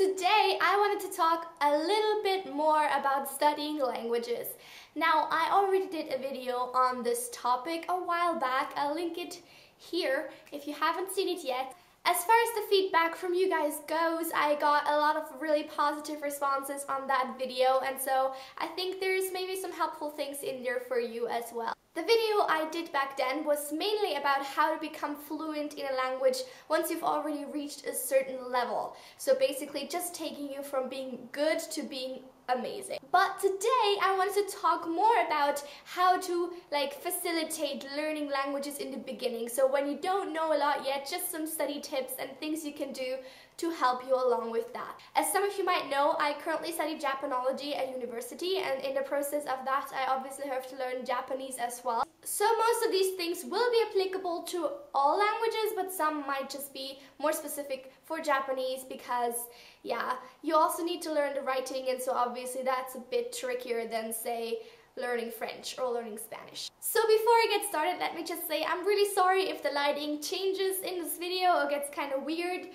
today I wanted to talk a little bit more about studying languages. Now, I already did a video on this topic a while back. I'll link it here if you haven't seen it yet. As far as the feedback from you guys goes, I got a lot of really positive responses on that video, and so I think there's maybe some helpful things in there for you as well. The video I did back then was mainly about how to become fluent in a language once you've already reached a certain level. So basically just taking you from being good to being amazing. But today I wanted to talk more about how to facilitate learning languages in the beginning. So when you don't know a lot yet, just some study tips and things you can do to help you along with that. As some of you might know, I currently study Japanology at university, and in the process of that I obviously have to learn Japanese as well. So most of these things will be applicable to all languages, but some might just be more specific for Japanese because, yeah, you also need to learn the writing, and so obviously that's a bit trickier than, say, learning French or learning Spanish. So before I get started, let me just say I'm really sorry if the lighting changes in this video or gets kind of weird.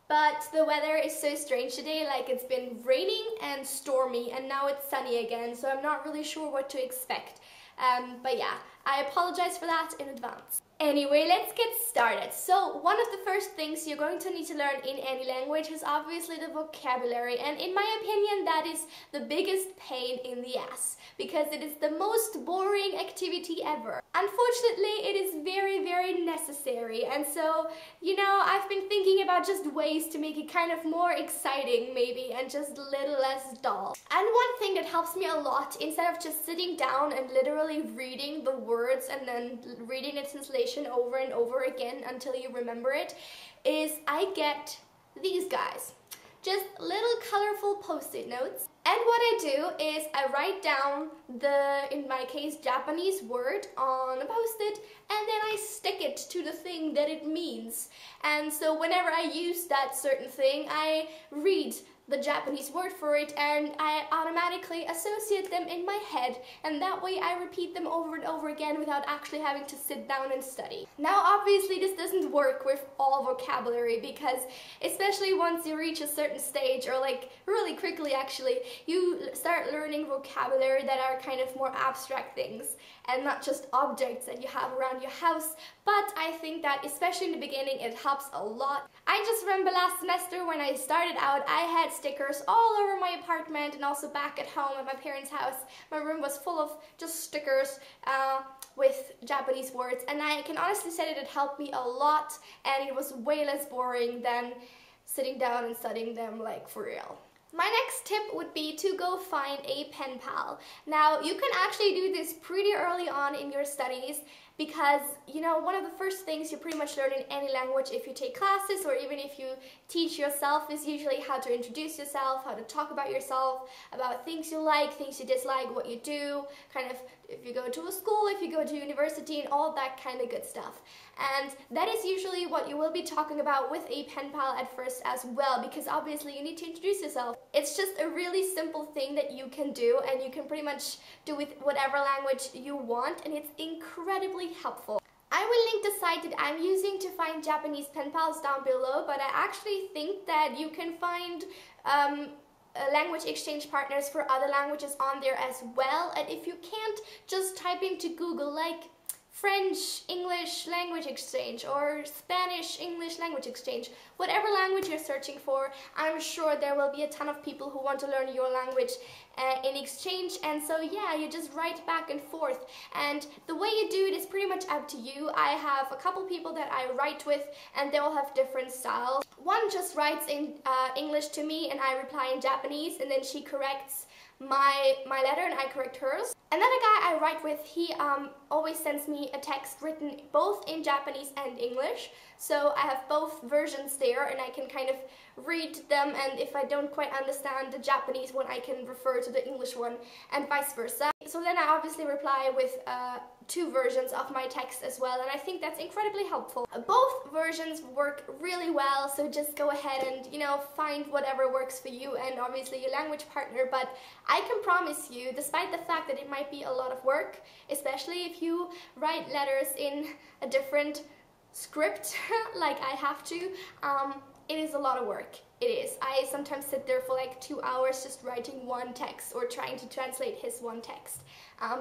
But the weather is so strange today, it's been raining and stormy, and now it's sunny again, so I'm not really sure what to expect. But yeah, I apologize for that in advance. Anyway, let's get started. So one of the first things you're going to need to learn in any language is obviously the vocabulary, and in my opinion that is the biggest pain in the ass because it is the most boring activity ever. Unfortunately, it is very, very necessary, and so, I've been thinking about just ways to make it kind of more exciting maybe and just a little less dull. And one thing that helps me a lot, instead of just sitting down and literally reading the words and then reading the translation over and over again until you remember it, is I get these guys. Just little colorful post-it notes. And what I do is I write down the, in my case, Japanese word on a post-it, and then I stick it to the thing that it means. And so whenever I use that certain thing, I read the Japanese word for it and I automatically associate them in my head, and that way I repeat them over and over again without actually having to sit down and study. Now obviously this doesn't work with all vocabulary because especially once you reach a certain stage, or really quickly actually, you start learning vocabulary that are kind of more abstract things and not just objects that you have around your house. But I think that especially in the beginning it helps a lot. I just remember last semester when I started out, I had stickers all over my apartment and also back at home at my parents' house. My room was full of just stickers with Japanese words, and I can honestly say that it helped me a lot, and it was way less boring than sitting down and studying them for real. My next tip would be to go find a pen pal. Now, you can actually do this pretty early on in your studies because, one of the first things you pretty much learn in any language if you take classes or even if you teach yourself is usually how to introduce yourself, how to talk about yourself, about things you like, things you dislike, what you do, kind of if you go to a school, if you go to university, and all that kind of good stuff. And that is usually what you will be talking about with a pen pal at first as well, because obviously you need to introduce yourself. It's just a really simple thing that you can do, and you can pretty much do with whatever language you want, and it's incredibly helpful. I will link the site that I'm using to find Japanese pen pals down below, but I actually think that you can find language exchange partners for other languages on there as well, and if you can't, just type into Google French English language exchange or Spanish English language exchange. Whatever language you're searching for, I'm sure there will be a ton of people who want to learn your language in exchange, and so yeah, you just write back and forth, and the way you do it is pretty much up to you. I have a couple people that I write with, and they all have different styles. One just writes in English to me and I reply in Japanese, and then she corrects my letter and I correct hers. Another guy I write with, he always sends me a text written both in Japanese and English, so I have both versions there and I can kind of read them, and if I don't quite understand the Japanese one I can refer to the English one and vice versa. So then I obviously reply with two versions of my text as well, and I think that's incredibly helpful. Both versions work really well, so just go ahead and find whatever works for you and obviously your language partner. But I can promise you, despite the fact that it might be a lot of work, especially if you write letters in a different script like I have to, it is a lot of work. it is. I sometimes sit there for like 2 hours just writing one text or trying to translate his one text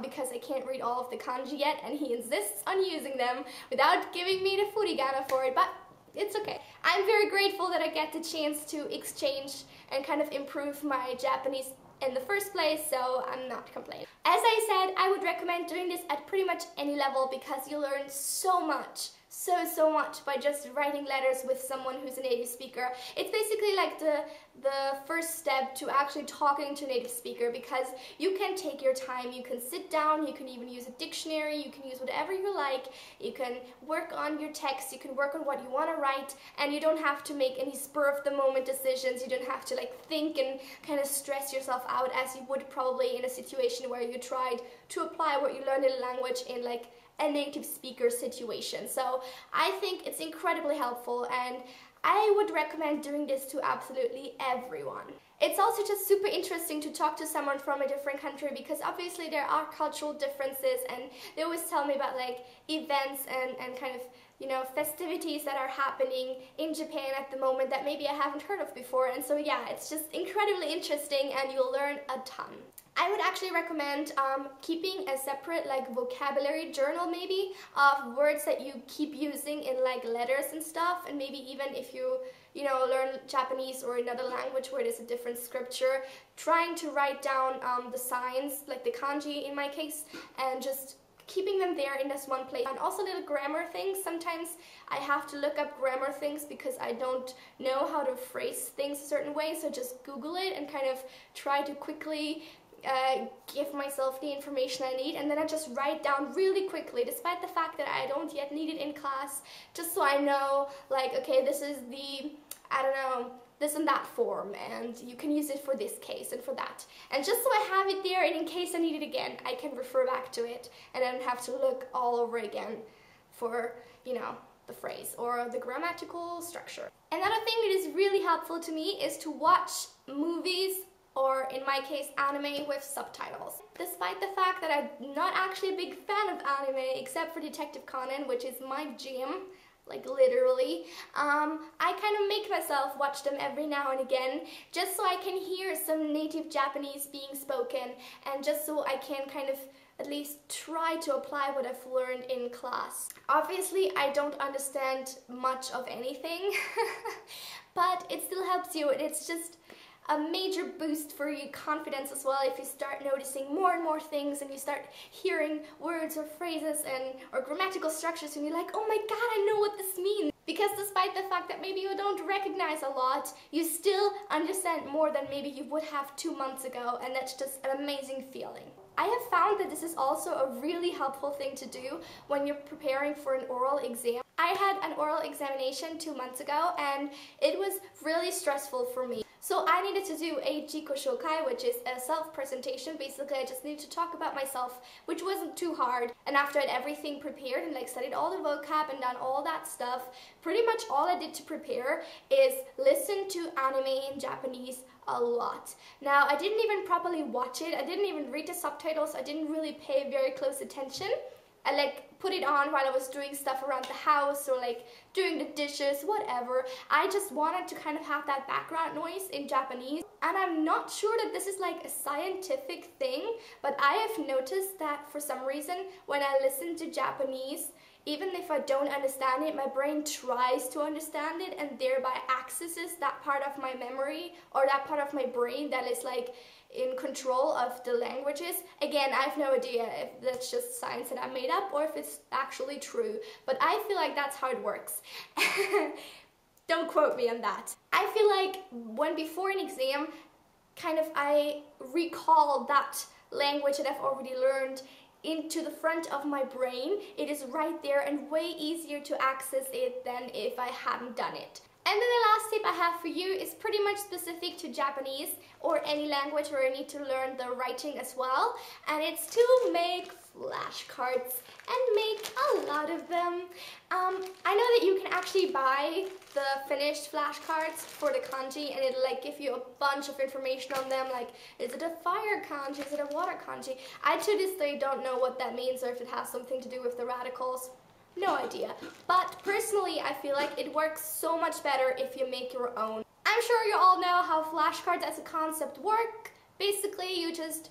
because I can't read all of the kanji yet, and he insists on using them without giving me the furigana for it, but it's okay. I'm very grateful that I get the chance to exchange and kind of improve my Japanese in the first place, so I'm not complaining. As I said, I would recommend doing this at pretty much any level because you learn so much. So much by just writing letters with someone who's a native speaker. It's basically like the first step to actually talking to a native speaker, because you can take your time, you can sit down, you can even use a dictionary, you can use whatever you like, you can work on your text, you can work on what you want to write, and you don't have to make any spur of the moment decisions. You don't have to like think and kind of stress yourself out as you would probably in a situation where you tried to apply what you learned in a language in like a native speaker situation. So I think it's incredibly helpful, and I would recommend doing this to absolutely everyone. It's also just super interesting to talk to someone from a different country, because obviously there are cultural differences, and they always tell me about like events and kind of, you know, festivities that are happening in Japan at the moment that maybe I haven't heard of before. And so yeah, it's just incredibly interesting, and you'll learn a ton. I would actually recommend keeping a separate like vocabulary journal maybe of words that you keep using in like letters and stuff, and maybe even if you know, learn Japanese or another language where there's a different scripture, trying to write down the signs, like the kanji in my case, and just keeping them there in this one place. And also little grammar things. Sometimes I have to look up grammar things because I don't know how to phrase things a certain way, so just Google it and kind of try to quickly give myself the information I need, and then I just write down really quickly, despite the fact that I don't yet need it in class, just so I know, like, okay, this is the, I don't know, this and that form, and you can use it for this case and for that. And just so I have it there, and in case I need it again, I can refer back to it, and I don't have to look all over again for, you know, the phrase or the grammatical structure. Another thing that is really helpful to me is to watch movies, or in my case anime, with subtitles. Despite the fact that I'm not actually a big fan of anime except for Detective Conan, which is my jam, like literally, I kind of make myself watch them every now and again just so I can hear some native Japanese being spoken, and just so I can kind of at least try to apply what I've learned in class. Obviously, I don't understand much of anything, but it still helps you, and it's just a major boost for your confidence as well if you start noticing more and more things, and you start hearing words or phrases or grammatical structures, and you're like, oh my god, I know what this means. Because despite the fact that maybe you don't recognize a lot, you still understand more than maybe you would have 2 months ago, and that's just an amazing feeling. I have found that this is also a really helpful thing to do when you're preparing for an oral exam. I had an oral examination 2 months ago, and it was really stressful for me. So I needed to do a jikoshokai, which is a self-presentation. Basically, I just needed to talk about myself, which wasn't too hard. And after I had everything prepared and like studied all the vocab and done all that stuff, pretty much all I did to prepare is listen to anime in Japanese a lot. Now, I didn't even properly watch it. I didn't even read the subtitles. I didn't really pay very close attention. I like put it on while I was doing stuff around the house or like doing the dishes, whatever. I just wanted to kind of have that background noise in Japanese. And I'm not sure that this is like a scientific thing, but I have noticed that for some reason when I listen to Japanese, even if I don't understand it, my brain tries to understand it and thereby accesses that part of my memory or that part of my brain that is like in control of the languages. Again, I have no idea if that's just science that I made up or if it's actually true, but I feel like that's how it works. Don't quote me on that. I feel like when before an exam, kind of I recall that language that I've already learned into the front of my brain. It is right there and way easier to access it than if I hadn't done it. And then the last tip I have for you is pretty much specific to Japanese or any language where you need to learn the writing as well. And it's to make flashcards and make a lot of them. I know that you can actually buy the finished flashcards for the kanji, and it'll like give you a bunch of information on them, like is it a fire kanji, is it a water kanji? I to this day don't know what that means or if it has something to do with the radicals. No idea. But personally, I feel like it works so much better if you make your own. I'm sure you all know how flashcards as a concept work. Basically, you just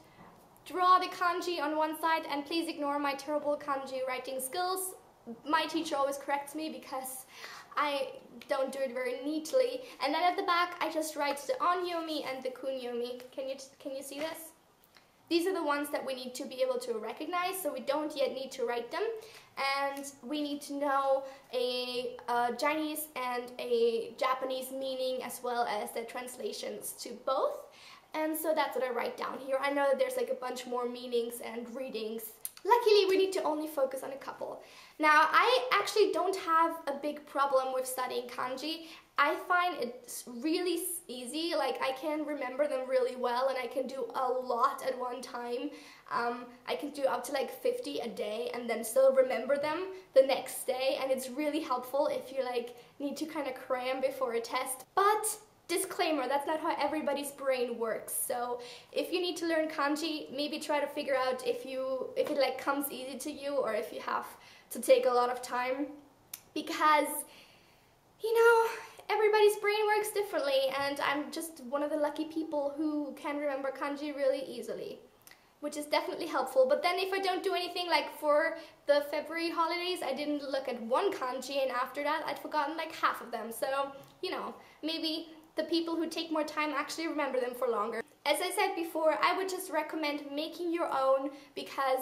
draw the kanji on one side, and please ignore my terrible kanji writing skills. My teacher always corrects me because I don't do it very neatly. And then at the back, I just write the onyomi and the kunyomi. Can you see this? These are the ones that we need to be able to recognize, so we don't yet need to write them. And we need to know a Chinese and a Japanese meaning as well as the translations to both. And so that's what I write down here. I know that there's like a bunch more meanings and readings. Luckily, we need to only focus on a couple. Now, I actually don't have a big problem with studying kanji. I find it's really easy. Like, I can remember them really well, and I can do a lot at one time. I can do up to like 50 a day and then still remember them the next day, and it's really helpful if you like need to kind of cram before a test. But disclaimer, that's not how everybody's brain works. So if you need to learn kanji, maybe try to figure out if it like comes easy to you or if you have to take a lot of time, because you know, everybody's brain works differently, and I'm just one of the lucky people who can remember kanji really easily, which is definitely helpful. But then if I don't do anything, like for the February holidays, I didn't look at one kanji, and after that I'd forgotten like half of them. So, you know, maybe the people who take more time actually remember them for longer. As I said before, I would just recommend making your own, because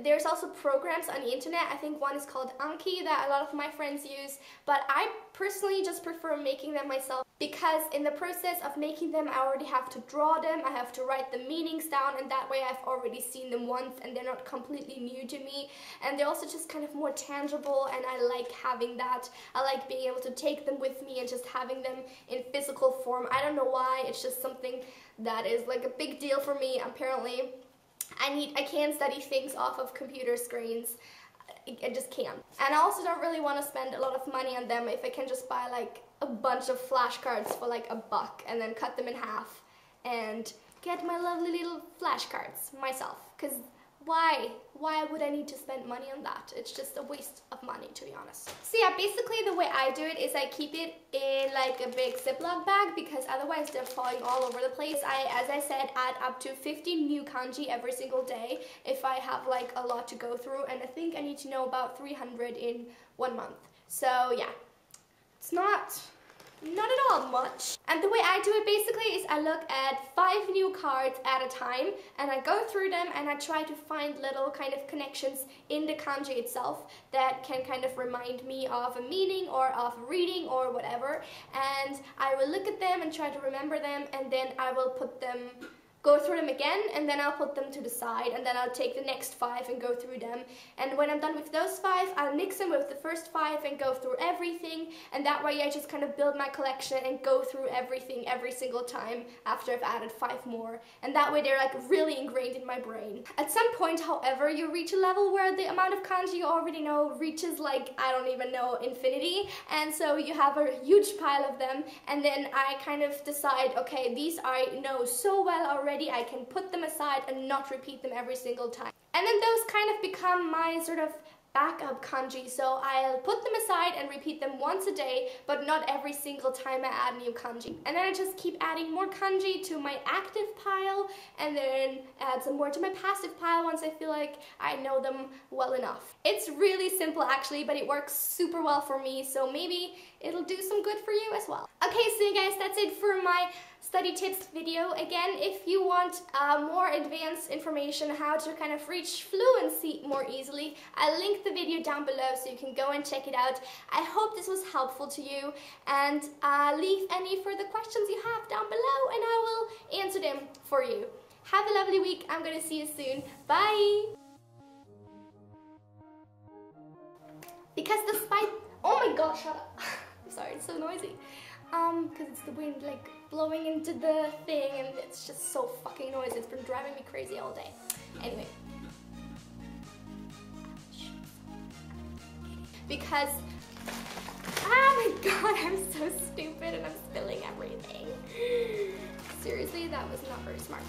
there's also programs on the internet. I think one is called Anki that a lot of my friends use, but I personally just prefer making them myself, because in the process of making them, I already have to draw them, I have to write the meanings down, and that way I've already seen them once and they're not completely new to me, and they're also just kind of more tangible, and I like having that. I like being able to take them with me and just having them in physical form. I don't know why, it's just something that is like a big deal for me. Apparently I can't study things off of computer screens. I just can't. And I also don't really want to spend a lot of money on them if I can just buy like a bunch of flashcards for like $1 and then cut them in half and get my lovely little flashcards myself. Because why would I need to spend money on that? It's just a waste of money, to be honest. So yeah, basically the way I do it is I keep it in like a big Ziploc bag, because otherwise they're falling all over the place. As I said, add up to 50 new kanji every single day if I have like a lot to go through, and I think I need to know about 300 in 1 month. So yeah, it's not at all much. And the way I do it basically is I look at 5 new cards at a time, and I go through them and I try to find little kind of connections in the kanji itself that can kind of remind me of a meaning or of a reading or whatever. And I will look at them and try to remember them, and then I will go through them again, and then I'll put them to the side, and then I'll take the next 5 and go through them. And when I'm done with those 5, I'll mix them with the first 5 and go through everything, and that way I just kind of build my collection and go through everything every single time after I've added 5 more. And that way they're like really ingrained in my brain. At some point, however, you reach a level where the amount of kanji you already know reaches like, I don't even know, infinity, and so you have a huge pile of them, and then I kind of decide, okay, these I know so well already, I can put them aside and not repeat them every single time. And then those kind of become my sort of backup kanji, so I'll put them aside and repeat them once a day, but not every single time I add new kanji. And then I just keep adding more kanji to my active pile, and then add some more to my passive pile once I feel like I know them well enough. It's really simple actually, but it works super well for me, so maybe it'll do some good for you as well. Okay, so you guys, that's it for my study tips video. Again, if you want more advanced information how to kind of reach fluency more easily, I'll link the video down below so you can go and check it out. I hope this was helpful to you, and leave any further questions you have down below and I will answer them for you. Have a lovely week. I'm gonna see you soon. Bye! Because despite, oh my gosh, shut up. I'm sorry, it's so noisy. Because it's the wind like blowing into the thing, and it's just so fucking noisy. It's been driving me crazy all day. Anyway. Because, oh my god, I'm so stupid and I'm spilling everything. Seriously, that was not very smart.